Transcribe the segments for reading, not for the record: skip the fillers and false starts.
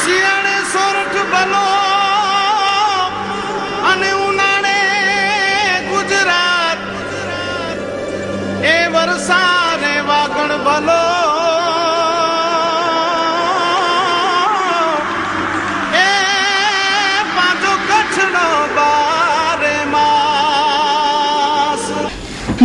શિયાળે સોરઠ ભલો અને ઉનાળે ગુજરાત એ વરસાદે વાગણ ભલો એ પાછો કચ્છનો બારે માસ।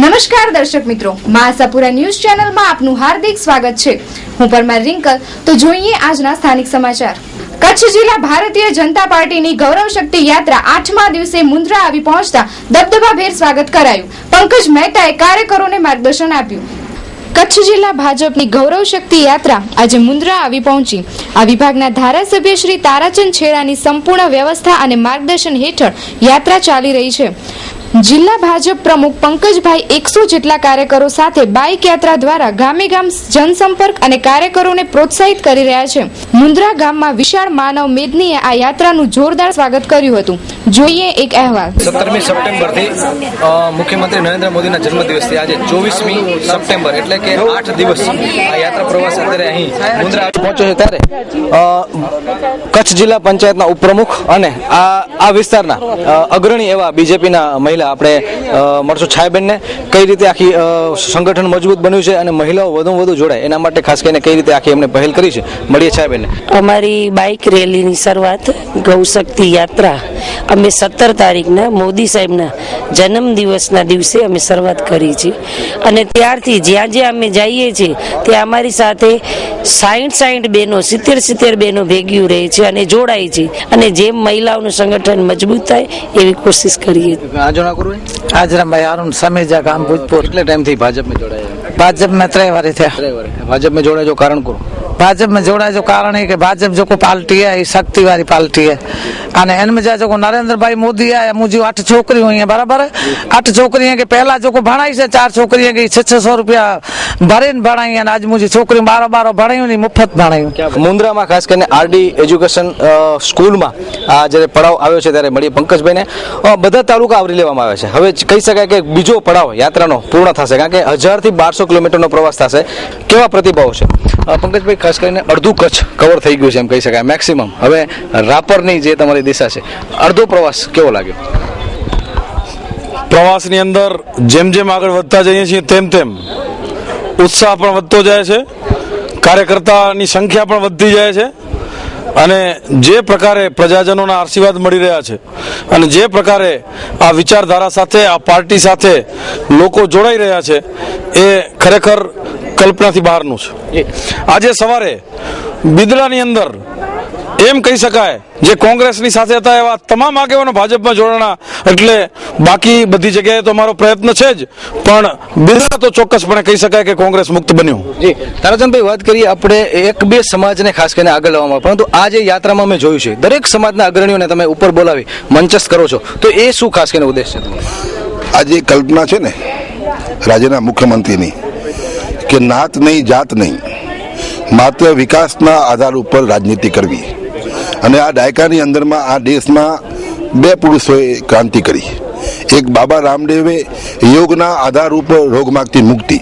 નમસ્કાર દર્શક મિત્રો, આશાપુરા ન્યૂઝ ચેનલમાં આપનું હાર્દિક સ્વાગત છે। હું પરમાર રિંકલ। તો જોઈએ આજના સ્થાનિક સમાચાર। કચ્છ જિલ્લા ભારતીય જનતા પાર્ટીની ગૌરવ શક્તિ યાત્રા 8મા દિવસે મુન્દ્રા આવી પહોંચતા દબદબાભેર સ્વાગત કરાયું। પંકજ મહેતાએ કાર્યકરોને માર્ગદર્શન આપ્યું। કચ્છ જિલ્લા ભાજપની ગૌરવ શક્તિ યાત્રા આજે મુન્દ્રા આવી પહોંચી। આ વિભાગના ધારાસભ્ય શ્રી તારાચંદ છેડાની સંપૂર્ણ વ્યવસ્થા અને માર્ગદર્શન હેઠળ યાત્રા ચાલી રહી છે। જિલ્લા ભાજપ પ્રમુખ પંકજભાઈ 100 જેટલા કાર્યકરો સાથે બાઇક યાત્રા દ્વારા ગામે ગામ જનસંપર્ક અને કાર્યકરોને પ્રોત્સાહિત કરી રહ્યા છે। મુન્દ્રા ગામમાં વિશાળ માનવ મેદનીએ આ યાત્રાનું જોરદાર સ્વાગત કર્યું હતું। જોઈએ એક અહેવાલ। 17મી સપ્ટેમ્બરથી મુખ્યમંત્રી નરેન્દ્ર મોદીના જન્મદિવસથી આજે 24મી સપ્ટેમ્બર એટલે કે 8 દિવસ આ યાત્રા પ્રવાસ અત્યારે અહીં મુન્દ્રા પહોંચ્યો છે। ત્યારે કચ્છ જિલ્લા પંચાયતના ઉપપ્રમુખ અને આ વિસ્તારના અગ્રણી એવા બીજેપીના આપણે મળશું છાયાબેનને કઈ રીતે આખી સંગઠન મજબૂત બન્યું છે અને મહિલાઓ વધુમાં વધુ જોડાય એના માટે ખાસ કરીને કઈ રીતે આખી એમને પહેલ કરી છે, મળીએ છાયાબેનને। અમારી બાઇક રેલીની શરૂઆત ગૌશક્તિ યાત્રા અમે 17 તારીખના મોદી સાહેબના જન્મદિવસના દિવસે અમે શરૂઆત કરી છે અને ત્યારથી જ્યાં જ્યાં અમે જઈએ છીએ ત્યાં અમારી સાથે 60 બહેનો 70 બહેનો ભેગી રહે છે અને જોડાય છે અને જેમ મહિલાઓનું સંગઠન મજબૂત થાય એવી કોશિશ કરીએ। हाजराभाई अरुण समेजा गाम भूतपुर। कितने टाइम थी भाजप में जोड़ा है? भाजप में 3 वारी थे। भाजप में जोड़ा जो कारण को भाजप में जोड़ा जो कारण है कि भाजप जो को पार्टी है शक्ति वाली पार्टी है અને એનમાં જો નરેન્દ્ર ભાઈ મોદી આયા મુજી 8 છોકરી હોય બરાબર 8 છોકરી કે પહેલા જો को ભણાઈ છે 4 છોકરી કે 600 રૂપિયા ભરીને ભણાઈ અને આજ મુજી છોકરી 12 ભણાયું ની મુફત ભણાયું। મુન્દ્રામાં ખાસ કરીને આરડી એજ્યુકેશન સ્કૂલમાં આ જ્યારે પડાવ આવ્યો છે ત્યારે મળીએ પંકજભાઈને। બધા તાલુકા આવરી લેવામાં આવે છે। હવે કહી શકાય કે બીજો પડાવ યાત્રાનો પૂર્ણ થશે કારણ કે 1000 થી 1200 કિલોમીટરનો પ્રવાસ થશે। કેવા પ્રતિભાવ છે પંકજભાઈ? ખાસ કરીને અડધું કચ્છ કવર થઈ ગયું છે એમ કહી શકાય મેક્સિમમ। હવે રાપરની જે તમારી દિશા છે અડધો પ્રવાસ કેવો લાગ્યો? પ્રવાસની અંદર જેમ જેમ આગળ વધતા જઈએ છીએ તેમ તેમ ઉત્સાહ પણ વધતો જાય છે, કાર્યકર્તાની સંખ્યા પણ વધતી જાય છે અને જે પ્રકારે પ્રજાજનોના આશીર્વાદ મળી રહ્યા છે અને જે પ્રકારે આ વિચારધારા સાથે આ પાર્ટી સાથે લોકો જોડાઈ રહ્યા છે એ ખરેખર કલ્પનાથી બહારનું છે। આજે સવારે બિદડાની અંદર એમ કહી શકાય જે કોંગ્રેસની સાથે હતા એવા તમામ આગેવાનો ભાજપમાં જોડાણા એટલે બાકી બધી જગ્યાએ તો અમારો પ્રયત્ન છે જ પણ બિદડા તો ચોક્કસપણે કહી શકાય કે કોંગ્રેસ મુક્ત બન્યું। જી તારાચંદભાઈ, વાત કરીએ આપણે 1-2 સમાજને ખાસ કરીને આગળ લાવવામાં પરંતુ આ જે યાત્રામાં મેં જોયું છે દરેક સમાજના અગ્રણીઓને તમે ઉપર બોલાવી મંચસ્થ કરો છો તો એ શું ખાસ કરીને ઉદ્દેશ છે તમારો? આ જે કલ્પના છે ને રાજ્યના મુખ્યમંત્રીની કે નાત નહીં જાત નહીં માત્ર વિકાસના આધાર ઉપર રાજનીતિ કરવી અને આ દાયકાની અંદરમાં આ દેશમાં 2 પુરુષોએ ક્રાંતિ કરી। એક બાબા રામદેવે યોગના આધાર ઉપર રોગમાંથી મુક્તિ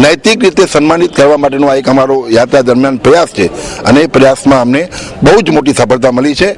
નૈતિક રીતે સન્માનિત કરવા માટેનો આ એક અમારો યાત્રા દરમિયાન પ્રયાસ છે અને એ પ્રયાસમાં અમને બહુ જ મોટી સફળતા મળી છે।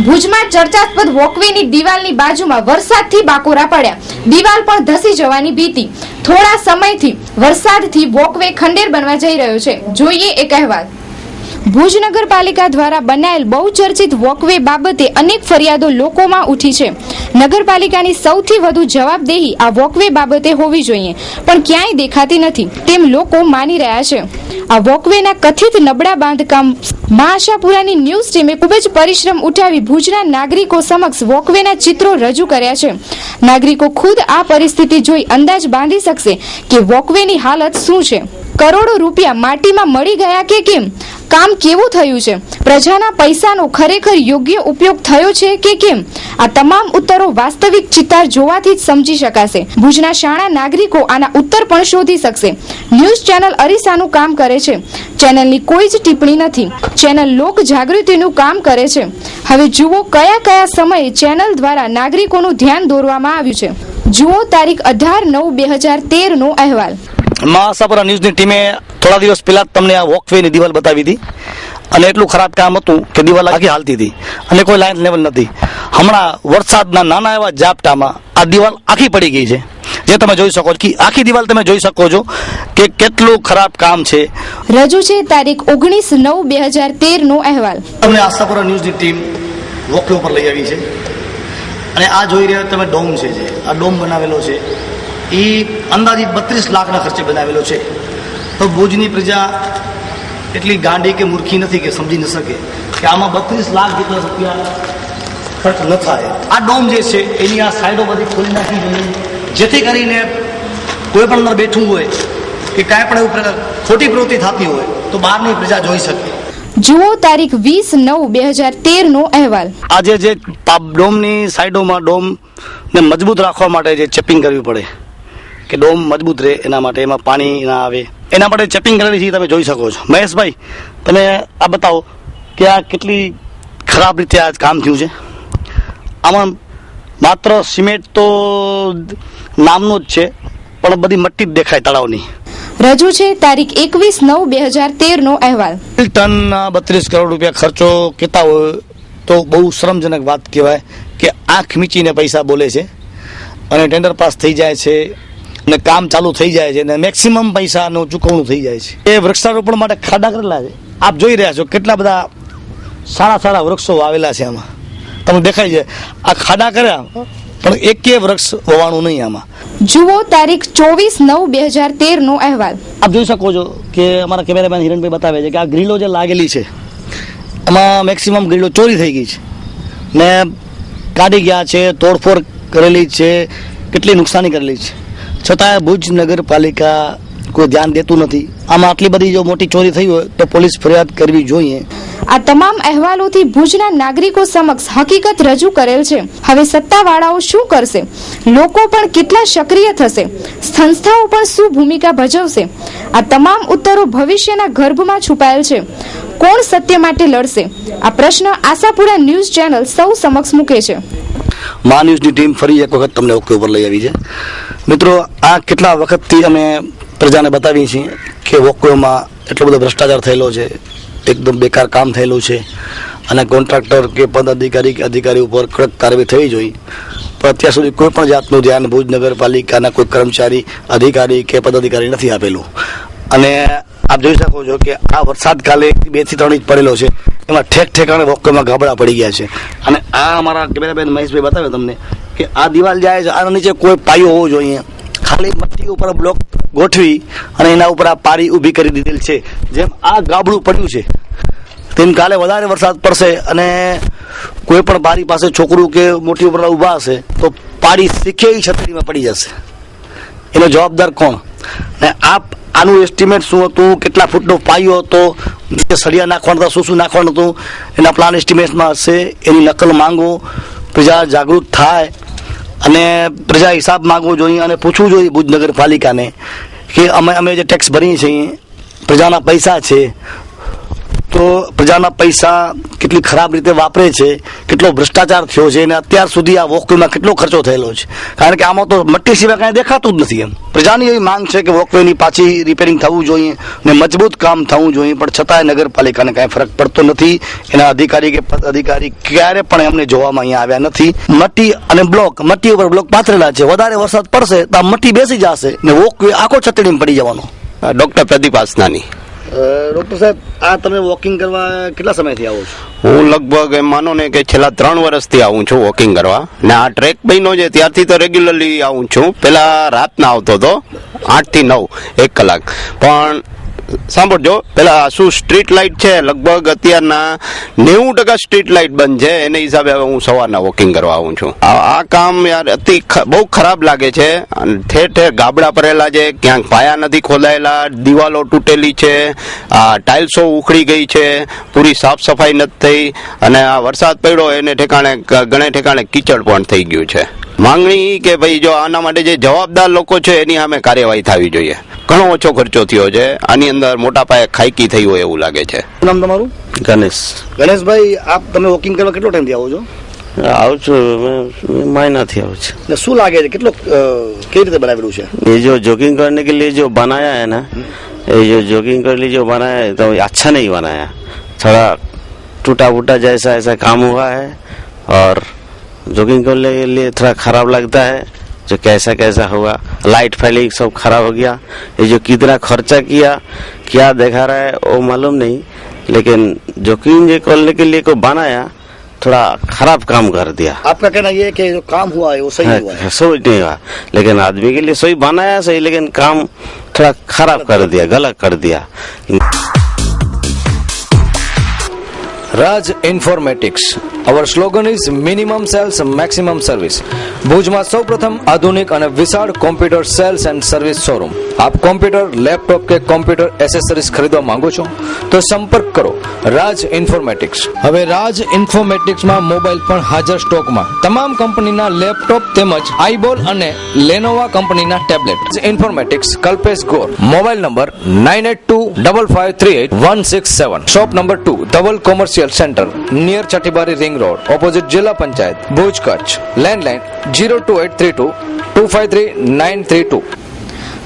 ભુજમાં ચર્ચાસ્પદ વોકવેની દિવાલની બાજુમાં વરસાદથી બાકોરા પડ્યા, દિવાલ પણ ધસી જવાની ભીતિ. થોડા સમયથી વરસાદથી વોકવે ખંડેર બનવા જઈ રહ્યો છે. જોઈએ એક અહેવાલ. ભુજ નગરપાલિકા દ્વારા બનાયેલ બહુચર્ચિત વોકવે બાબતે અનેક ફરિયાદો લોકોમાં ઉઠી છે. નગરપાલિકાની સૌથી વધુ જવાબદેહી આ વોકવે બાબતે હોવી જોઈએ, પણ ક્યાંય દેખાતી નથી તેમ લોકો માની રહ્યા છે. આ વોકવેના કથિત નબળા બાંધકામ આશાપુરાની ન્યૂઝ ટીમે ખૂબ જ પરિશ્રમ ઉઠાવી ભુજના નાગરિકો સમક્ષ વોકવેના ચિત્રો રજૂ કર્યા છે. નાગરિકો ખુદ આ પરિસ્થિતિ જોઈ અંદાજ બાંધી શકશે કે વોકવેની હાલત શું છે. કરોડો રૂપિયા માટીમાં મળી ગયા કે કેમ? કામ કેવું થયું છે? પ્રજાના પૈસાનો ખરેખર યોગ્ય ઉપયોગ થયો છે કે કેમ? આ તમામ ઉત્તરો વાસ્તવિક ચિતાર જોવાથી જ સમજી શકાશે. ભુજના શાણા નાગરિકો આના ઉત્તર પણ શોધી શકશે. ન્યૂઝ ચેનલ અરીસાનું કામ કરે છે. ચેનલની કોઈ જ ટિપ્પણી નથી. ચેનલ લોક જાગૃતિનું કામ કરે છે. હવે જુઓ કયા કયા સમયે ચેનલ દ્વારા નાગરિકોનું ધ્યાન દોરવામાં આવ્યું છે. જુઓ તારીખ 18/9/2013 નો અહેવાલ. આશાપુરા ન્યૂઝની ટીમે થોડા દિવસ પહેલા તમને આ વોકવેની દિવાલ બતાવી હતી અને એટલું ખરાબ કામ હતું કે દિવાલ આખી હાલતી હતી અને કોઈ લાઇન લેવલ નથી. હમણાં વરસાદના નાના એવા ઝાપટામાં આ દિવાલ આખી પડી ગઈ છે, જે તમે જોઈ શકો છો કે આખી દિવાલ તમે જોઈ શકો છો કે કેટલું ખરાબ કામ છે. રજૂ છે તારીખ 19/9/2013 નો અહેવાલ. તમને આશાપુરા ન્યૂઝની ટીમ વોકવે ઉપર લઈ આવી છે અને આ જોઈ રહ્યા તમે ડોમ છે, આ ડોમ બનાવેલો છે એ અંદાજિત 32 લાખના ખર્ચે બનાવેલો છે. તો ભુજની પ્રજા એટલી ગાંડી કે મૂર્ખી નથી કે સમજી ન શકે કે આમાં 32 લાખ જેટલા રૂપિયા ખર્ચ ન થાય. આ ડોમ જે છે એની આ સાઈડો બધી ખોલી નાખવી જોઈએ, જેથી કરીને કોઈ પણ અંદર બેઠું હોય કે કાંઈ પણ એવું ખોટી પ્રવૃત્તિ થતી હોય તો બહારની પ્રજા જોઈ શકે. જુઓ તારીખ 20/9/2013 નો અહેવાલ. આજે જે ડોમની સાઈડોમાં ડોમને મજબૂત રાખવા માટે જે ચેપિંગ કરવી પડે કે ડોમ મજબૂત રહે એના માટે, એમાં પાણી ના આવે એના માટે ચેપિંગ કરેલી છે, તમે જોઈ શકો છો. મહેશભાઈ, તમે આ બતાવો કે આ કેટલી ખરાબ રીતે આ કામ થયું છે. આમાં માત્ર સિમેન્ટ તો નામનું જ છે, પણ બધી મટ્ટી જ દેખાય તળાવની. રજૂ છે તારીખ 21/9/2013 નો અહેવાલ. ટન 32 કરોડ રૂપિયા ખર્ચો કહેતા હોય તો બહુ શરમજનક વાત કહેવાય કે આંખ મીચીને પૈસા બોલે છે અને ટેન્ડર પાસ થઈ જાય છે અને કામ ચાલુ થઈ જાય છે અને મેક્સિમમ પૈસાનું ચૂકવણું થઈ જાય છે. એ વૃક્ષારોપણ માટે ખાડા કરેલા છે, આપ જોઈ રહ્યા છો કેટલા બધા સારા વૃક્ષો વાવેલા છે. આમાં તમને દેખાય છે આ ખાડા કર્યા પણ એકે વૃક્ષ વવાણું નહીં આમાં. જુઓ તારીખ 24/9/2013 નો અહેવાલ. આપ જોઈ શકો છો કે અમારા કેમેરામેન હિરણભાઈ બતાવે છે કે આ ગ્રીલો જે લાગેલી છે એમાં મેક્સિમમ ગ્રીલો ચોરી થઈ ગઈ છે ને કાઢી ગયા છે, તોડફોડ કરેલી છે, કેટલી નુકસાની કરેલી છે. છતાં ભુજ નગરપાલિકા કોઈ ધ્યાન દેતું નથી. આમાં આટલી બધી જો મોટી ચોરી થઈ હોય તો પોલીસ ફરિયાદ કરવી જોઈએ. આ તમામ અહેવાલોથી ભુજના નાગરિકો સમક્ષ હકીકત રજૂ કરેલ છે. હવે સત્તાવાળાઓ શું કરશે? લોકો પણ કેટલા સક્રિય થશે? સંસ્થાઓ પણ શું ભૂમિકા ભજવશે? આ તમામ ઉત્તરો ભવિષ્યના ગર્ભમાં છુપાયેલ છે. કોણ સત્ય માટે લડશે? આ પ્રશ્ન આશાપુરા ન્યૂઝ ચેનલ સૌ સમક્ષ મૂકે છે. મા ન્યૂઝની ટીમ ફરી એક વખત તમને ઓકે ઉપર લઈ આવી છે. મિત્રો, આ કેટલા વખતથી અમે પ્રજાને બતાવીએ છીએ કે વોકવેમાં એટલો બધો ભ્રષ્ટાચાર થયેલો છે, એકદમ બેકાર કામ થયેલું છે અને કોન્ટ્રાક્ટર કે પદ અધિકારી કે અધિકારી ઉપર કડક કાર્યવાહી થવી જોઈએ. પણ અત્યાર સુધી કોઈ પણ જાતનું ધ્યાન ભુજ નગરપાલિકાના કોઈ કર્મચારી, અધિકારી કે પદાધિકારી નથી આપેલું. અને આપ જોઈ શકો છો કે આ વરસાદ કાલે 2 થી 3 ઇંચ પડેલો છે, એમાં ઠેક ઠેકાણે વોકવેમાં ગાબડા પડી ગયા છે. અને આ અમારા કેમેરામેન મહેશભાઈ બતાવે તમને કે આ દિવાલ જાય છે, આના નીચે કોઈ પાયો હોવો જોઈએ. ખાલી મટ્ટી ઉપર બ્લોક ગોઠવી અને એના ઉપર આ પારી ઊભી કરી દીધેલ છે. જેમ આ ગાબડું પડ્યું છે તેમ કાલે વધારે વરસાદ પડશે અને કોઈ પણ બારી પાસે છોકરું કે મોટી ઉપર ઊભા હશે તો પાડી શીખે છતરીમાં પડી જશે. એનો જવાબદાર કોણ? ને આનું એસ્ટિમેટ શું હતું, કેટલા ફૂટનો પાયો હતો, નીચે સળિયા નાખવાનું હતા, શું નાખવાનું હતું, એના પ્લાન એસ્ટિમેટમાં હશે. એની નકલ માંગો, પ્રજા જાગૃત થાય અને પ્રજા હિસાબ માંગવો જોઈએ અને પૂછવું જોઈએ ભુજ નગરપાલિકાને કે અમે જે ટેક્સ ભરીએ છીએ, પ્રજાના પૈસા છે, તો પ્રજાના પૈસા કેટલી ખરાબ રીતે વાપરે છે, કેટલો ભ્રષ્ટાચાર થયો છે અને અત્યાર સુધી આ વોકવેમાં કેટલો ખર્ચો થયેલો છે. કારણ કે આમાં તો મટ્ટી સિવાય કાંઈ દેખાતું જ નથી. એમ પ્રજાની એવી માંગ છે કે વોકવેની પાછી રિપેરિંગ થવું જોઈએ ને મજબૂત કામ થવું જોઈએ, પણ છતાંય નગરપાલિકાને કાંઈ ફરક પડતો નથી. એના અધિકારી ક્યારે પણ એમને જોવામાં અહીંયા આવ્યા નથી. મટ્ટી અને મટ્ટી ઉપર બ્લોક પાથરેલા છે. વધારે વરસાદ પડશે તો આ મટ્ટી બેસી જશે ને વોકવે આખો છતડીમાં પડી જવાનો. ડોક્ટર પ્રદીપ આસનાની. ડોક્ટર સાહેબ, આ તમે વોકિંગ કરવા કેટલા સમયથી આવો છો? હું લગભગ એમ માનો ને કે છેલ્લા 3 વર્ષથી આવું છું વોકિંગ કરવા, ને આ ટ્રેક બન્યો છે ત્યારથી તો રેગ્યુલરલી આવું છું. પેલા રાતના આવતો હતો 8 થી 9 1 કલાક, પણ સાંભળજો, પેલા શું સ્ટ્રીટ લાઇટ છે લગભગ અત્યારના 90% સ્ટ્રીટ લાઇટ બંધ છે, એને હિસાબે હવે હું સવારના વોકિંગ કરવા આવું છું. આ કામ યાર બહુ ખરાબ લાગે છે. ઠેર ઠેર ગાબડા ભરેલા છે, ક્યાંક પાયા નથી ખોદાયેલા, દિવાલો તૂટેલી છે, ટાઇલ્સો ઉખડી ગઈ છે, પૂરી સાફ સફાઈ નથી થઈ, અને આ વરસાદ પડ્યો એને ઘણે ઠેકાણે કીચડ પણ થઈ ગયું છે. માંગણી કે ભાઈ જો આના માટે જે જવાબદાર લોકો છે એની સામે કાર્યવાહી થવી જોઈએ. ઘણો ઓછો ખર્ચો થયો છે, આની અંદર મોટા પાયે ખાઈકી થઈ હોય એવું લાગે છે. શું નામ તમારું? ગણેશભાઈ, આપ તમે વોકિંગ કરવા કેટલો ટાઈમથી આવો છો? આવું છું, મહિનાથી આવું છું. શું લાગે છે કેટલો કેવી રીતે બનાવેલું છે? ये जो जॉगिंग करने के लिए जो बनाया है ना, ये जो जॉगिंग के लिए जो बनाया है तो अच्छा नहीं बनाया, थोड़ा टूटा फूटा जैसा ऐसा काम हुआ है और जॉगिंग करने के लिए थोड़ा खराब लगता है. जो कैसा हुआ, लाइट फैली, सब खराब हो गया. ये जो कितना खर्चा किया, क्या देखा रहा है वो मालूम नहीं, लेकिन जॉगिंग करने के लिए को बनाया थोड़ा खराब काम कर दिया. आपका कहना ये है कि जो काम हुआ है वो सही हुआ है? सही नहीं हुआ, लेकिन आदमी के लिए सही बनाया सही, लेकिन काम थोड़ा खराब कर दिया, गलत कर दिया. Raj informatics. Our slogan is minimum sales maximum service. ભુજમાં સૌપ્રથમ આધુનિક અને વિશાળ computer sales and service showroom. આપ કોમ્પ્યુટર, લેપટોપ કે કોમ્પ્યુટર એસેસરીઝ ખરીદવા માંગો છો તો સંપર્ક કરો રાજ ઇન્ફોર્મેટિક્સ. હવે રાજ ઇન્ફોર્મેટિક્સમાં મોબાઈલ પણ હાજર સ્ટોકમાં. તમામ કંપનીના લેપટોપ તેમજ આઈબોલ અને લેનોવા કંપનીના tablet. Informatics, Kalpesh Gor. Mobile number 9825538167. Shop number 2, Dhaval commercial centre, near Chatibari ring road, opposite જિલ્લા પંચાયત, ભુજ, કચ્છ. લેન્ડલાઇન 02832253932.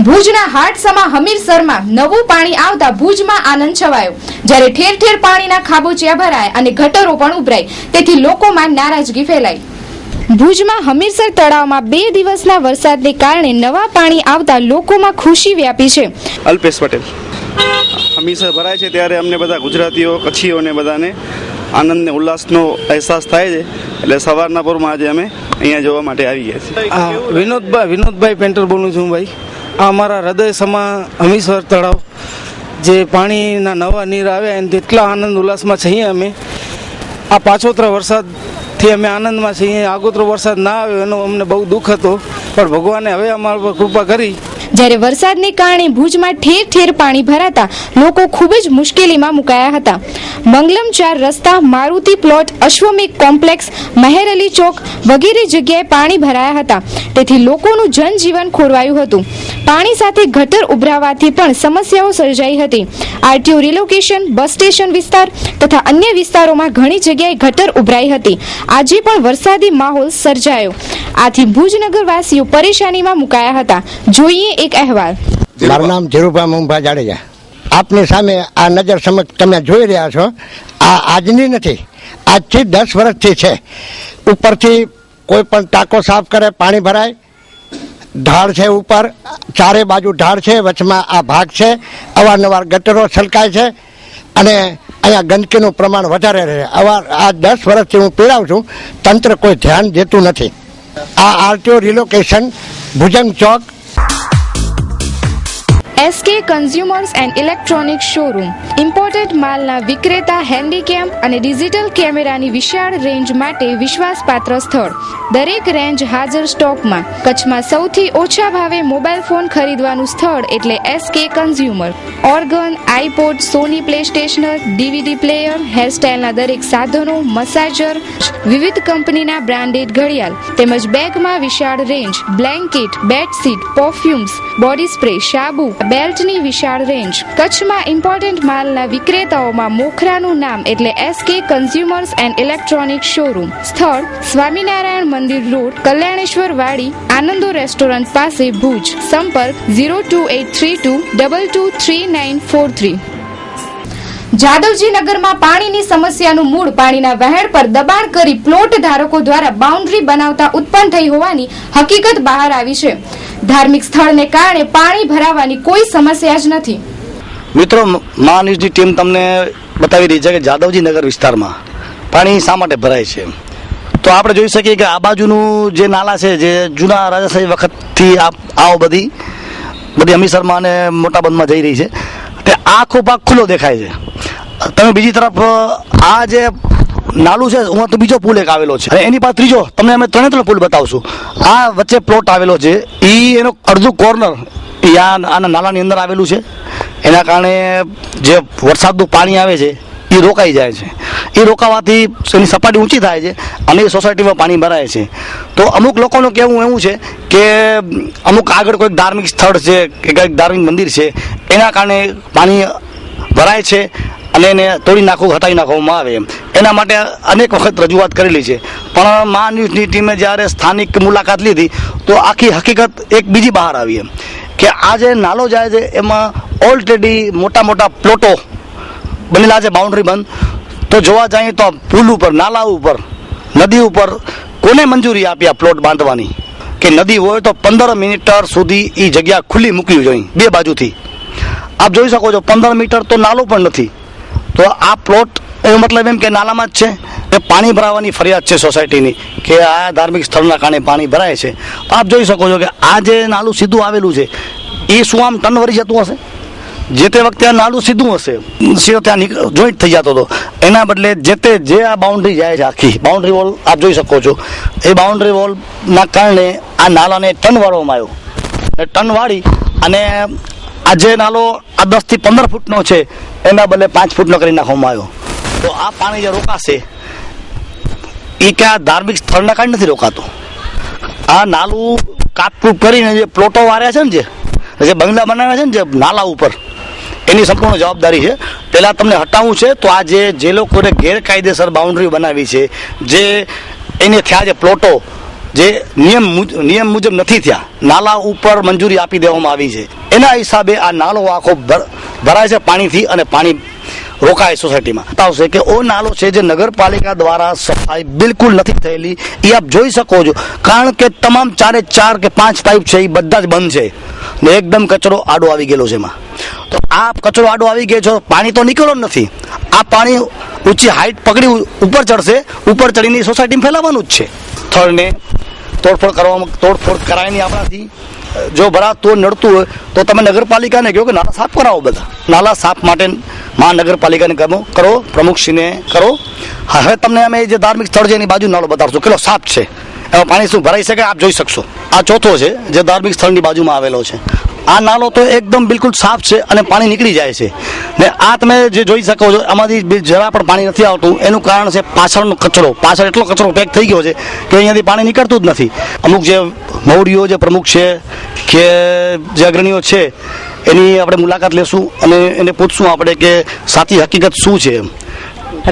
ભુજના હાટસમા હમીરસરમાં નવું પાણી આવતા ભુજમાં આનંદ છવાયો. જ્યારે ઠેર ઠેર પાણીના ખાબોચિયા ભરાય અને ગટરો પણ ઉભરાય, તેથી લોકોમાં નારાજગી ફેલાઈ. ભુજમાં હમીરસર તળાવમાં 2 દિવસના વરસાદને કારણે નવા પાણી આવતા લોકોમાં ખુશી વ્યાપી છે. અલ્પેશ પટેલ. હમીરસર ભરાય છે ત્યારે અમને બધા ગુજરાતીઓ, કચ્છીઓને બધાને આનંદ ને ઉલ્લાસનો અહેસાસ થાય છે, એટલે સવારના પોરમાં આજે અમે અહીંયા જોવા માટે આવી ગયા છીએ. વિનોદભાઈ પેન્ટર બોલું છું ભાઈ. આ અમારા હૃદય સમા હમીરસર તળાવ જે પાણીના નવા નીર આવ્યા એને એટલા આનંદ ઉલ્લાસમાં છીએ અમે. આ પાછોતરા વરસાદથી અમે આનંદમાં છીએ. આગોતરો વરસાદ ના આવ્યો એનો અમને બહુ દુઃખ હતો, પણ ભગવાને હવે અમારા પર કૃપા કરી. જ્યારે વરસાદને કારણે ભુજમાં ઠેર ઠેર પાણી ભરાતા લોકો ખૂબ જ મુશ્કેલીમાં મુકાયા હતા. મંગલમ 4 રસ્તા, મારુતિ પ્લોટ, અશ્વમેઘ કોમ્પ્લેક્સ, મહેર અલી ચોક વગેરે જગ્યાએ પાણી ભરાયા હતા, તેથી લોકોનું જનજીવન ખોરવાયું હતું. પાણી સાથે ગટર ઉભરાવાથી પણ સમસ્યાઓ સર્જાઈ હતી. આરટીઓ રિલોકેશન, બસ સ્ટેશન વિસ્તાર તથા અન્ય વિસ્તારોમાં ઘણી જગ્યાએ ગટર ઉભરાઈ હતી. આજે પણ વરસાદી માહોલ સર્જાયો, આથી ભુજનગરવાસીઓ પરેશાનીમાં મુકાયા હતા. જોઈએ એક અહેવાલ. મારું નામ ધીરુભાઈ મુંભા જાડેજા. આપની સામે આ નજર સમક્ષ તમે જોઈ રહ્યા છો, આ આજની નથી, આજથી 10 વર્ષથી છે. ઉપરથી કોઈ પણ ટાંકો સાફ કરે પાણી ભરાય, ઢાળ છે ઉપર, ચારે બાજુ ઢાળ છે, વચમાં આ ભાગ છે, અવારનવાર ગટરો છલકાય છે અને અહીંયા ગંદકીનું પ્રમાણ વધારે રહે. આ 10 વર્ષથી હું પીડાઉં છું, તંત્ર કોઈ ધ્યાન દેતું નથી. આ RTO relocation, Bhujang Chowk. SK consumers and electronic showroom imported માલના વિક્રેતા, હેન્ડીકેમ અને ડિજિટલ કેમેરાની વિશાળ રેન્જ માટે વિશ્વાસપાત્ર સ્થળ. દરેક રેન્જ હાજર સ્ટોકમાં. કચ્છમાં સૌથી ઓછા ભાવે મોબાઈલ ફોન ખરીદવાનું સ્થળ એટલે એસકે કન્ઝ્યુમર. ઓર્ગન, આઈપોડ, સોની પ્લે સ્ટેશનર, ડીવીડી પ્લેયર, હેરસ્ટાઇલના દરેક સાધનો, મસાજર, વિવિધ કંપનીના બ્રાન્ડેડ ઘડિયાળ તેમજ બેગમાં વિશાળ range, blanket, bedsheet, perfumes, body spray, સાબુ, બેલ્ટની વિશાળ રેન્જ. કચ્છમાં ઇમ્પોર્ટન્ટ માલના વિક્રેતાઓમાં મોખરાનું નામ એટલે SK consumers and electronic showroom. સ્થળ સ્વામિનારાયણ મંદિર રોડ, કલ્યાણેશ્વર વાડી, આનંદો રેસ્ટોરન્ટ પાસે, ભુજ. સંપર્ક 0283223943. જાદવજી નગરમાં પાણીની સમસ્યાનું મૂળ પાણીના વહેણ પર દબાણ કરી પ્લોટ ધારકો દ્વારા બાઉન્ડ્રી બનાવતા ઉત્પન્ન થઈ હોવાની હકીકત બહાર આવી છે. ધાર્મિક સ્થળને કારણે પાણી ભરાવાની કોઈ સમસ્યા જ નથી. મિત્રો, મા ન્યૂઝની ટીમ તમને બતાવી રહી છે કે જાદવજી નગર વિસ્તારમાં પાણી શા માટે ભરાય છે. તો આપણે જોઈ શકીએ કે આ બાજુનું જે નાલા છે, જે જૂના રાજાશાહી વખતથી આવો બધી હમીસરમાં અને મોટા બંધમાં જઈ રહી છે, તે આખો ભાગ ખુલ્લો દેખાય છે. તમે બીજી તરફ આ જે નાલું છે, હું તો બીજો પુલ એક આવેલો છે અને એની પાસે ત્રીજો, તમને અમે ત્રણે પુલ બતાવશું. આ વચ્ચે પ્લોટ આવેલો છે, એનો અડધું કોર્નર આના નાલાની અંદર આવેલું છે. એના કારણે જે વરસાદનું પાણી આવે છે એ રોકાઈ જાય છે. એ રોકાવાથી એની સપાટી ઊંચી થાય છે અને એ સોસાયટીમાં પાણી ભરાય છે. તો અમુક લોકોનું કહેવું એવું છે કે અમુક આગળ કોઈક ધાર્મિક સ્થળ છે કે કંઈક ધાર્મિક મંદિર છે, એના કારણે પાણી ભરાય છે અને એને તોડી નાખવું, હટાવી નાખવામાં આવે. એના માટે અનેક વખત રજૂઆત કરેલી છે, પણ મા ન્યૂઝની ટીમે જ્યારે સ્થાનિક મુલાકાત લીધી તો આખી હકીકત એક બીજી બહાર આવી કે આ જે નાલો જાય છે એમાં ઓલરેડી મોટા મોટા પ્લોટો બનેલા છે, બાઉન્ડ્રી બંધ. તો જોવા જઈએ તો પુલ ઉપર, નાલા ઉપર, નદી ઉપર કોને મંજૂરી આપી આ પ્લોટ બાંધવાની? કે નદી હોય તો 15 મીટર સુધી એ જગ્યા ખુલ્લી મૂકવી જોઈએ બે બાજુથી. આપ જોઈ શકો છો 15 મીટર તો નાલો પણ નથી. તો આ પ્લોટ એનો મતલબ એમ કે નાલામાં જ છે. એ પાણી ભરાવાની ફરિયાદ છે સોસાયટીની કે આ ધાર્મિક સ્થળના કારણે પાણી ભરાય છે. આપ જોઈ શકો છો કે આ જે નાલું સીધું આવેલું છે એ શું આમ ટન વળી જતું હશે? જે તે વખતે આ નાલું સીધું હશે, સીધો ત્યાં જોઈન્ટ થઈ જતો હતો. એના બદલે જે આ બાઉન્ડ્રી જાય છે, આખી બાઉન્ડ્રી વોલ આપ જોઈ શકો છો, એ બાઉન્ડ્રી વોલના કારણે આ નાલાને ટન વાળવામાં આવ્યો. ટન વાળી અને આ જે નાલો આ 10 થી 15 ફૂટનો છે એના બદલે 5 ફૂટનો કરી નાખવામાં આવ્યો. તો આ પાણી જે રોકાશે એ ક્યાં ધાર્મિક સ્થળના કારણે નથી રોકાતું. આ નાલું કાપકૂપ કરીને જે પ્લોટો વાર્યા છે ને, જે બંગલા બનાવ્યા છે ને જે નાલા ઉપર, એની સંપૂર્ણ જવાબદારી છે. પહેલાં તમને હટાવવું છે તો આ જે લોકોને ગેરકાયદેસર બાઉન્ડ્રી બનાવી છે, જે એને થયા છે પ્લોટો જે નિયમ મુજબ નથી થયા, નાલા ઉપર મંજૂરી આપી દેવામાં આવી છે, એના હિસાબે આ નાલો આખો ભરાય છે પાણીથી અને પાણી રોકાય સોસાયટીમાં. બતાવશે કે ઓ નાલો છે જે નગરપાલિકા દ્વારા સફાઈ બિલકુલ નથી થયેલી, એ આપ જોઈ શકો છો. કારણ કે તમામ 4 કે 5 પાઇપ છે એ બધા જ બંધ છે ને એકદમ કચરો આડો આવી ગયેલો છે એમાં. તો આ કચરો આડો આવી ગયો છે, પાણી તો નીકળ્યો જ નથી. આ પાણી ઊંચી હાઈટ પકડી ઉપર ચડશે, ઉપર ચડીને સોસાયટીમાં ફેલાવાનું જ છે. સ્થળને તોડફોડ કરાય નહીં આપણાથી. જો ભરાતું નડતું હોય તો તમે નગરપાલિકાને કહો કે નાલા સાફ કરાવો. બધા નાલા સાફ માટે મહાનગરપાલિકાને કરો, પ્રમુખશ્રીને કરો. હવે તમને અમે જે ધાર્મિક સ્થળ છે એની બાજુ નાલો બતાવશું કેટલો સાફ છે, એમાં પાણી શું ભરાઈ શકે આપ જોઈ શકશો. આ ચોથો છે જે ધાર્મિક સ્થળની બાજુમાં આવેલો છે. આ નાલો તો એકદમ બિલકુલ સાફ છે અને પાણી નીકળી જાય છે. ને આ તમે જે જોઈ શકો છો આમાંથી જરા પણ પાણી નથી આવતું. એનું કારણ છે પાછળનો કચરો. પાછળ એટલો કચરો પેક થઈ ગયો છે કે અહીંયાથી પાણી નીકળતું જ નથી. અમુક જે મવડીઓ, જે પ્રમુખ છે કે જે અગ્રણીઓ છે એની આપણે મુલાકાત લેશું અને એને પૂછશું આપણે કે સાચી હકીકત શું છે.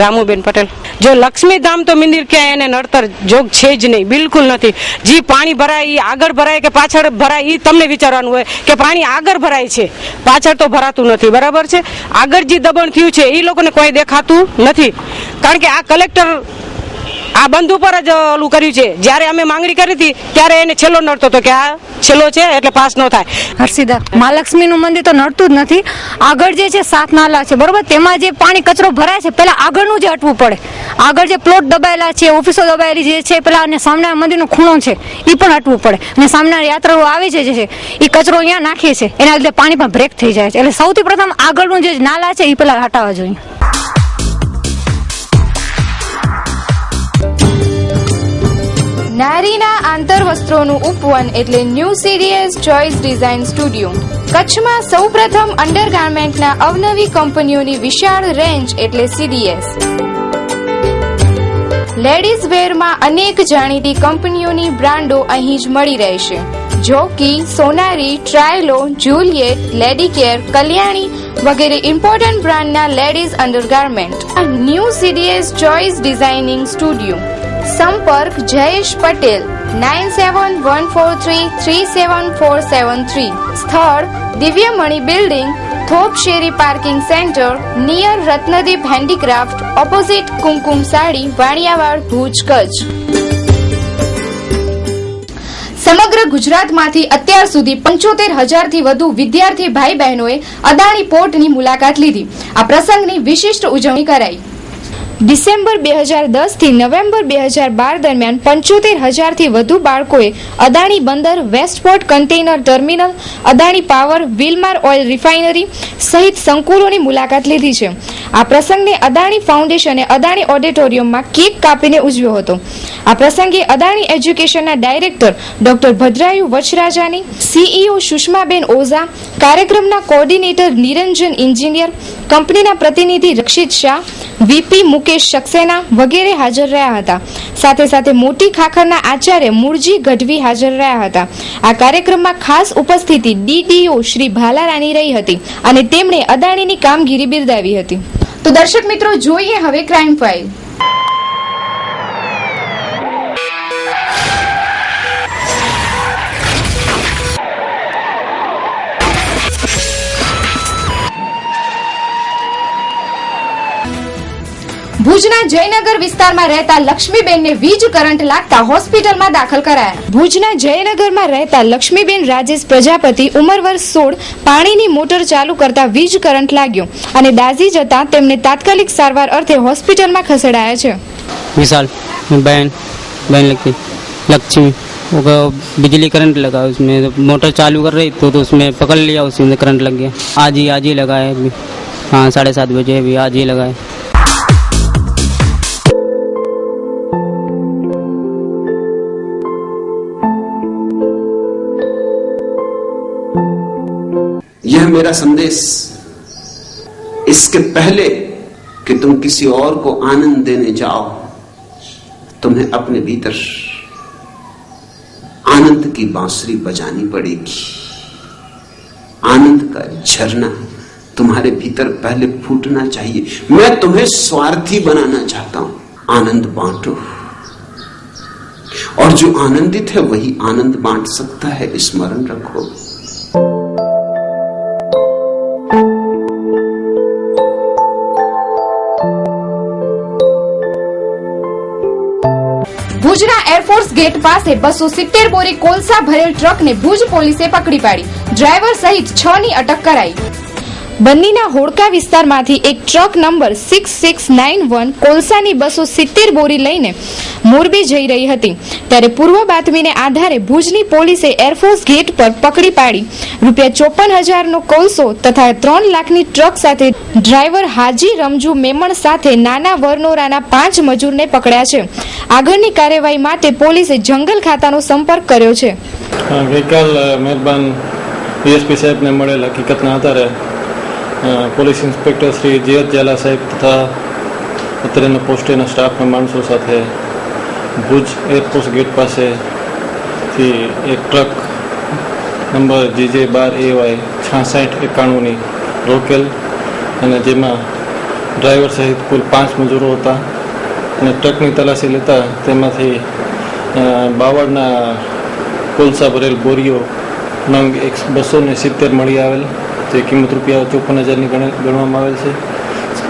રામુબેન પટેલ. જો લક્ષ્મીધામ તો મંદિર ક્યાંય એને નડતર જોગ છે જ નહીં, બિલકુલ નથી. જે પાણી ભરાય એ આગળ ભરાય કે પાછળ ભરાય એ તમને વિચારવાનું હોય કે પાણી આગળ ભરાય છે, પાછળ તો ભરાતું નથી. બરાબર છે. આગળ જે દબાણ થયું છે એ લોકોને કોઈ દેખાતું નથી. કારણ કે આ કલેક્ટર આ બંધ ઉપર જ ઓલું કર્યું છે. જ્યારે અમે માંગણી કરી હતી ત્યારે એને છેલ્લો નડતો હતો કે આ છેલ્લો છે એટલે પાસ ન થાય. હર્ષિદા, મહાલક્ષ્મીનું મંદિર તો નડતું જ નથી. આગળ જે છે 7 નાલા છે, બરોબર, તેમાં જે પાણી કચરો ભરાય છે પેલા આગળનું જે હટવું પડે. આગળ જે પ્લોટ દબાયેલા છે, ઓફિસો દબાયેલી જે છે, પેલા અને સામે મંદિરનો ખૂણો છે એ પણ હટવું પડે. અને સામે યાત્રાળુઓ આવે છે જે છે એ કચરો અહીંયા નાખે છે, એના લીધે પાણી પણ બ્રેક થઈ જાય છે. એટલે સૌથી પ્રથમ આગળનું જે નાલા છે એ પેલા હટાવવા જોઈએ. નારીના આંતરવસ્ત્રોનું ઉપવન એટલે new CDS choice design studio. કચ્છમાં સૌપ્રથમ અંડરગાર્મેન્ટના અવનવી કંપનીઓની વિશાળ રેન્જ એટલે CDS. લેડીઝ વેરમાં અનેક જાણીતી કંપનીઓની બ્રાન્ડો અહીં જ મળી રહેશે. Jockey, Sonari, Trylo, Juliet, Lady Care, Kalyani વગેરે ઇમ્પોર્ટન્ટ બ્રાન્ડના ladies undergarment. New CDS choice designing studio. સંપર્ક જયેશ પટેલ 9714337473. સ્થળ દિવ્યમણી બિલ્ડિંગ, થોપ શેરી parking centre, near Ratnadeep handicraft, opposite Kumkum sari, Vaniyavad, Bhuj, Kutch. સમગ્ર ગુજરાતમાંથી અત્યાર સુધી 75,000થી વધુ વિદ્યાર્થી ભાઈ બહેનોએ અદાણી પોર્ટની મુલાકાત લીધી. આ પ્રસંગની વિશિષ્ટ ઉજવણી કરાઈ. ડિસેમ્બર 2010 થી નવેમ્બર 2012 દરમિયાન 75,000થી વધુ બાળકોએ અદાણી બંદર, Westport container terminal, Adani power, Wilmar oil refinery સહિત સંકુલોની મુલાકાત લીધી છે. આ પ્રસંગને અદાણી ફાઉન્ડેશને અદાણી ઓડિટોરિયમમાં કેક કાપીને ઉજવ્યો હતો. આ પ્રસંગે અદાણી એજ્યુકેશનના director doctor Bhadrayu Vachhrajani, CEO Sushmaben Oza, કાર્યક્રમના કોર્ડિનેટર નિરંજન એન્જિનિયર, કંપનીના પ્રતિનિધિ રક્ષિત શાહ, VP મુકેશ સક્સેના વગેરે હાજર રહ્યા હતા. સાથે સાથે મોટી ખાખરના આચાર્ય મૂળજી ગઢવી હાજર રહ્યા હતા. આ કાર્યક્રમમાં ખાસ ઉપસ્થિતિ DDO શ્રી ભાલારાની રહી હતી અને તેમણે અદાણીની કામગીરી બિરદાવી હતી. તો દર્શક મિત્રો, જોઈએ હવે ક્રાઇમ ફાઇલ. ભુજના જયનગર વિસ્તારમાં રહેતા લક્ષ્મીબેનને વીજ કરંટ લાગતા હોસ્પિટલમાં દાખલ કરાયા. ભુજના જયનગરમાં રહેતા લક્ષ્મીબેન રાજેશ પ્રજાપતિ ઉંમર વર્ષ 16 પાણીની મોટર ચાલુ કરતા વીજ કરંટ લાગ્યો અને દાઝી જતા તેમને તાત્કાલિક સારવાર અર્થે હોસ્પિટલમાં ખસેડાયા છે. विशाल बहन लगती लक्ष्मी वो बिजली करंट लगा उसमें मोटर चालू कर रही तो उसमें पकड़ लिया, उसमें करंट लग गया. आज ही लगा है अभी. हाँ 7:30 बजे अभी आज ही लगा है. यह मेरा संदेश इसके पहले कि तुम किसी और को आनंद देने जाओ, तुम्हें अपने भीतर आनंद की बांसुरी बजानी पड़ेगी. आनंद का झरना तुम्हारे भीतर पहले फूटना चाहिए. मैं तुम्हें स्वार्थी बनाना चाहता हूं. आनंद बांटो और जो आनंदित है वही आनंद बांट सकता है. स्मरण रखो. ભુજના એરફોર્સ ગેટ પાસે 270 બોરી કોલસા ભરેલ ટ્રકને ભુજ પોલીસે પકડી પાડી. ડ્રાઈવર સહિત 6 ની અટક કરાઈ. બન્નીના હોડકા વિસ્તારમાંથી એક ટ્રક નંબર 6691 કોલસાની 270 બોરી લઈને મોરબી જઈ રહી હતી ત્યારે પૂર્વ બાતમીને આધારે ભુજની પોલીસે એરફોર્સ ગેટ પર પકડી પાડી ₹54,000નો કોલસો તથા 3 લાખની ટ્રક સાથે ડ્રાઈવર હાજી રમજુ મેમણ સાથે નાના વરનોરાના 5 મજૂરને પકડ્યા છે. આગળની કાર્યવાહી માટે પોલીસે જંગલ ખાતાનો સંપર્ક કર્યો છે. ગઈકાલ મહેરબાન DSP સાહેબને મળેલ હકીકતના આધારે police inspector Shri GH Zala સાહેબ તથા અત્રેના પોસ્ટેના સ્ટાફના માણસો સાથે ભુજ એરફોર્સ ગેટ પાસેથી એક ટ્રક નંબર JJ12AY 6691ની રોકેલ અને જેમાં ડ્રાઈવર સહિત કુલ 5 મજૂરો હતા અને ટ્રકની તલાશી લેતા તેમાંથી 52ના કોલસા ભરેલ બોરીઓ નંગ 270 મળી આવેલ, જે કિંમત ₹54,000ની ગણવામાં આવેલ છે.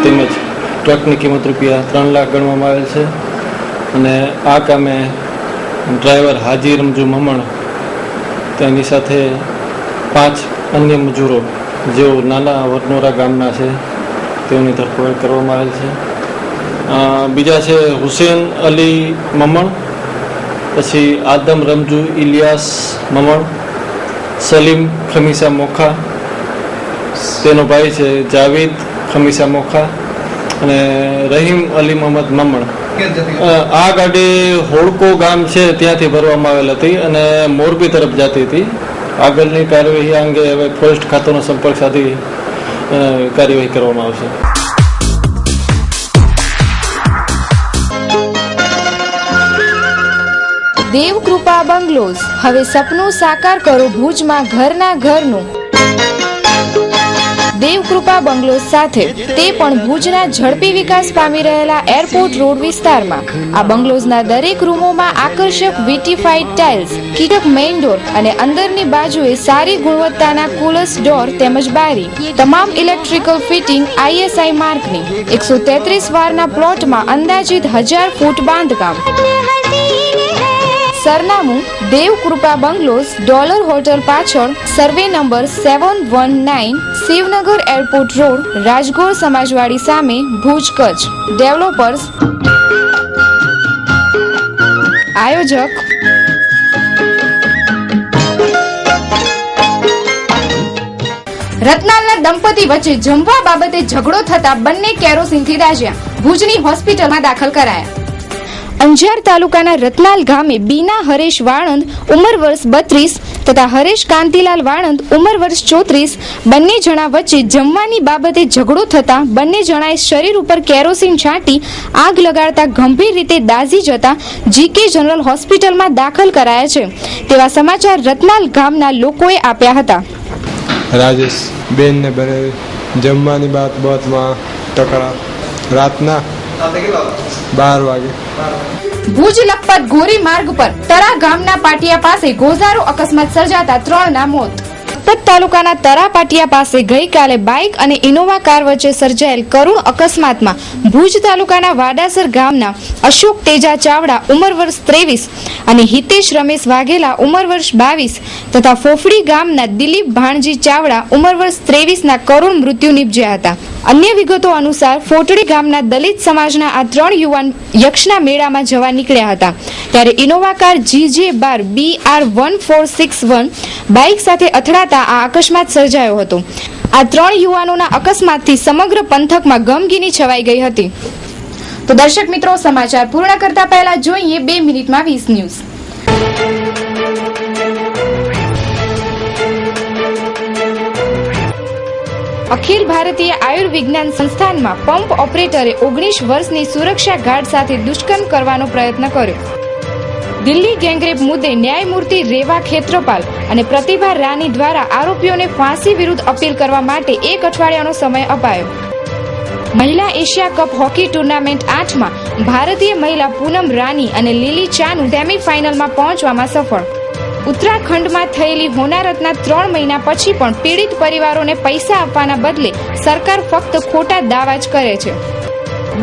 તેમજ ટ્રકની કિંમત ₹3 લાખ ગણવામાં આવેલ છે. અને આ કામે ડ્રાઈવર હાજી રમજુ મમણ તેની સાથે 5 અન્ય મજૂરો જેઓ નાના વરનોરા ગામના છે તેઓની ધરપકડ કરવામાં આવેલ છે. બીજા છે હુસેન અલી મમણ, પછી આદમ રમજુ ઇલિયાસ મમણ, સલીમ ખમીસા મોખા, તેનો ભાઈ છે જાવેદ ખમીસા મોખા અને રહીમ અલી મોહમ્મદ મમણ. આ ગાડી હોડકો ગામ છે ત્યાંથી ભરવામાં આવેલ હતી અને મોરબી તરફ જતી હતી. આગળની કાર્યવાહી અંગે હવે ફોરેસ્ટ ખાતાનો સંપર્ક સાધી કાર્યવાહી કરવામાં આવશે. દેવકૃપા બંગલોઝ, હવે સપનું સાકાર કરો ભુજમાં ઘરના ઘરનું. દેવકૃપા બંગલોઝ સાથે, તે પણ ભુજના ઝડપી વિકાસ પામી રહેલા એરપોર્ટ રોડ વિસ્તારમાં. આ બંગલોઝના દરેક રૂમોમાં આકર્ષક વિટીફાઈડ ટાઇલ્સ, કીટક મેઇન ડોર અને અંદરની બાજુએ સારી ગુણવત્તાના કુલસ ડોર તેમજ બારી. તમામ ઇલેક્ટ્રિકલ ફિટિંગ ISI માર્કની. 133 વારના પ્લોટમાં અંદાજિત 1000 ફૂટ બાંધકામ. સરનામું દેવકૃપા બંગલોઝ, ડોલર હોટલ પાછળ, survey number 719, Shivnagar airport road, Rajgor સમાજવાડી સામે, ભુજ, કચ્છ. ડેવલપર્સ આયોજક રત્નાલના દંપતી વચ્ચે જમવા બાબતે ઝઘડો થતા બંને કેરોસીનથી દાઝ્યા. ભુજની હોસ્પિટલમાં દાખલ કરાયા. અંજાર તાલુકાના રતનાલ ગામે બીના હરેશ વાણંદ ઉંમર વર્ષ 32 તથા હરેશ કાંતિલાલ વાણંદ ઉંમર વર્ષ 34 બંને જણા વચ્ચે જમવાની બાબતે ઝઘડો થતા બંને જણાએ શરીર ઉપર કેરોસીન છાંટી આગ લગાડતા ગંભીર રીતે દાઝી જતા GK જનરલ હોસ્પિટલમાં દાખલ કરાયા છે તેવા સમાચાર રતનાલ ગામના લોકોએ આપ્યા હતા. રાજેશ બેન ને બને જમવાની બાબતમાં ટકરા રાતના 12 વાગે. ભુજ લખપત ગોરી માર્ગ પર તરા ગામના પાટિયા પાસે ગોઝારો અકસ્માત સર્જાતા 3 ના મોત. લખપત તાલુકાના તરા પાટિયા પાસે ગઈકાલે બાઇક અને ઇનોવા કાર વચ્ચે સર્જાયેલ કરુણ અકસ્માતમાં ભુજ તાલુકાના વાડાસર ગામના અશોક તેજા ચાવડા ઉંમર વર્ષ 23 અને હિતેશ રમેશ વાઘેલા ઉંમર વર્ષ 22 તથા ફોફડી ગામના દિલીપ ભાણજી ચાવડા ઉંમર વર્ષ 23 ના કરુણ મૃત્યુ નીપજ્યા હતા. અન્ય વિગતો અનુસાર ફોટડી ગામના દલિત સમાજના આ 3 યુવાન યક્ષના મેળામાં જવા નીકળ્યા હતા ત્યારે Innova car GJ12 BR1461 bike સાથે અથડાતા આ અકસ્માત સર્જાયો હતો. આ 3 યુવાનોના અકસ્માતથી સમગ્ર પંથકમાં ગમગીની છવાઈ ગઈ હતી. તો દર્શક મિત્રો, સમાચાર પૂર્ણ કરતા પહેલા જોઈએ 2 મિનિટમાં 20 ન્યૂઝ. અખિલ ભારતીય આયુર્વિજ્ઞાન સંસ્થાનમાં પંપ ઓપરેટરે 19 વર્ષની સુરક્ષા ગાર્ડ સાથે દુષ્કર્મ કરવાનો પ્રયત્ન કર્યો. દિલ્હી ગેંગરેપ મુદ્દે ન્યાયમૂર્તિ રેવા ખેત્રપાલ અને પ્રતિભા રાની દ્વારા આરોપીઓને ફાંસી વિરુદ્ધ અપીલ કરવા માટે 1 અઠવાડિયાનો સમય અપાયો. મહિલા એશિયા કપ હોકી ટુર્નામેન્ટ 8માં ભારતીય મહિલા પૂનમ રાની અને લીલી ચાનુ સેમીફાઇનલમાં પહોંચવામાં સફળ. ઉત્તરાખંડમાં થયેલી હોનારતના 3 મહિના પછી પણ પીડિત પરિવારોને પૈસા આપવાના બદલે સરકાર ફક્ત ખોટા દાવા જ કરે છે.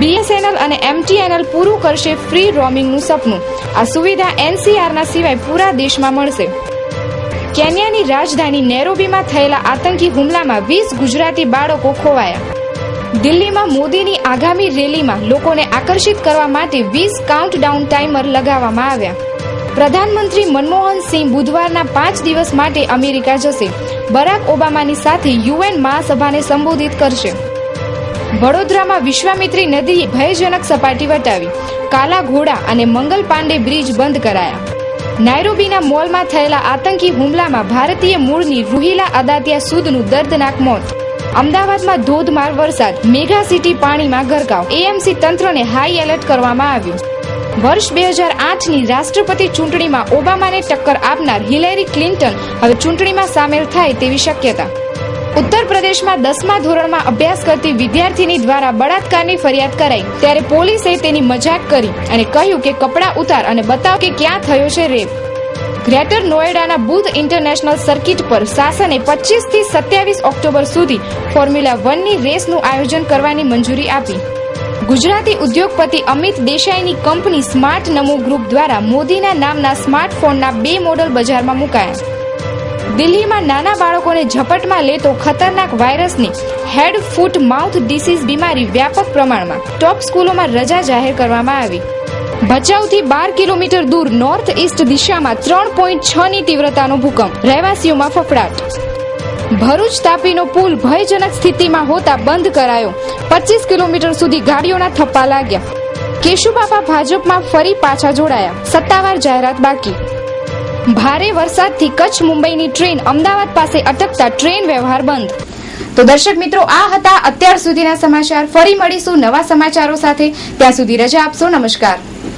BSNL અને MTNL પૂરું કરશે ફ્રી રોમિંગનું સપનું. આ સુવિધા NCRના સિવાય પૂરા દેશમાં મળશે. કેન્યાની રાજધાની નેરોબીમાં થયેલા આતંકી હુમલામાં 20 ગુજરાતી બાળકો ખોવાયા. દિલ્હીમાં મોદીની આગામી રેલીમાં લોકોને આકર્ષિત કરવા માટે 20 કાઉન્ટડાઉન ટાઈમર લગાવવામાં આવ્યા. પ્રધાનમંત્રી મનમોહન સિંહ બુધવારના 5 દિવસ માટે અમેરિકા જશે. બરાક ઓબામાની સાથે UN મહાસભાને સંબોધિત કરશે. વડોદરામાં વિશ્વામિત્રી નદીએ ભયજનક સપાટી વટાવી. કાલા ઘોડા અને મંગલ પાંડે બ્રિજ બંધ કરાયા. નાયરોબીના મોલમાં થયેલા આતંકી હુમલામાં ભારતીય મૂળની રૂહિલા અદાતિયા સૂદનું દર્દનાક મોત. અમદાવાદમાં ધોધમાર વરસાદ, મેગા સિટી પાણીમાં ગરકાવ. AMC તંત્રને હાઈ એલર્ટ કરવામાં આવ્યું. વર્ષ 2008ની રાષ્ટ્રપતિ ચૂંટણીમાં ઓબામાને ટક્કર આપનાર હિલેરી ક્લિન્ટન હવે ચૂંટણીમાં સામેલ થાય તેવી શક્યતા. ઉત્તર પ્રદેશમાં 10મા ધોરણમાં અભ્યાસ કરતી વિદ્યાર્થીની દ્વારા બળાત્કારની ફરિયાદ કરાઈ ત્યારે પોલીસે તેની મજાક કરી અને કહ્યું કે કપડાં ઉતાર અને બતાવ કે ક્યાં થયો છે રેપ. ગ્રેટર નોએડાના બુધ ઇન્ટરનેશનલ સર્કિટ પર શાસને 25 થી 27 ઓક્ટોબર સુધી ફોર્મ્યુલા 1ની રેસનું આયોજન કરવાની મંજૂરી આપી. ગુજરાતી ઉદ્યોગપતિ અમિત દેસાઈની કંપની સ્માર્ટ નમો ગ્રુપ દ્વારા મોદીના નામના સ્માર્ટફોનના 2 મોડલ બજારમાં મુકાયા. દિલ્હીમાં નાના બાળકોને ઝપટમાં લેતો ખતરનાક વાયરસની હેડ ફૂટ માઉથ ડિસીઝ બીમારી વ્યાપક પ્રમાણમાં. ટોપ સ્કૂલોમાં રજા જાહેર કરવામાં આવી. ભચાઉથી 12 કિલોમીટર દૂર નોર્થ ઈસ્ટ દિશામાં 3.6ની તીવ્રતાનો ભૂકંપ. રહેવાસીઓમાં ફફડાટ. ભરૂચ તાપીનો પુલ ભયજનક સ્થિતિમાં હોતા બંધ કરાયો. 25 કિલોમીટર સુધી ગાડીઓના થપ્પા લાગ્યા. કેશુબાપા ભાજપમાં ફરી પાછા જોડાયા. સત્તાવાર જાહેરાત બાકી. ભારે વરસાદથી કચ્છ મુંબઈની ટ્રેન અમદાવાદ પાસે અટકતા ટ્રેન વ્યવહાર બંધ. તો દર્શક મિત્રો, આ હતા અત્યાર સુધીના સમાચાર. ફરી મળીશું નવા સમાચારો સાથે. ત્યાં સુધી રજા આપશો. નમસ્કાર.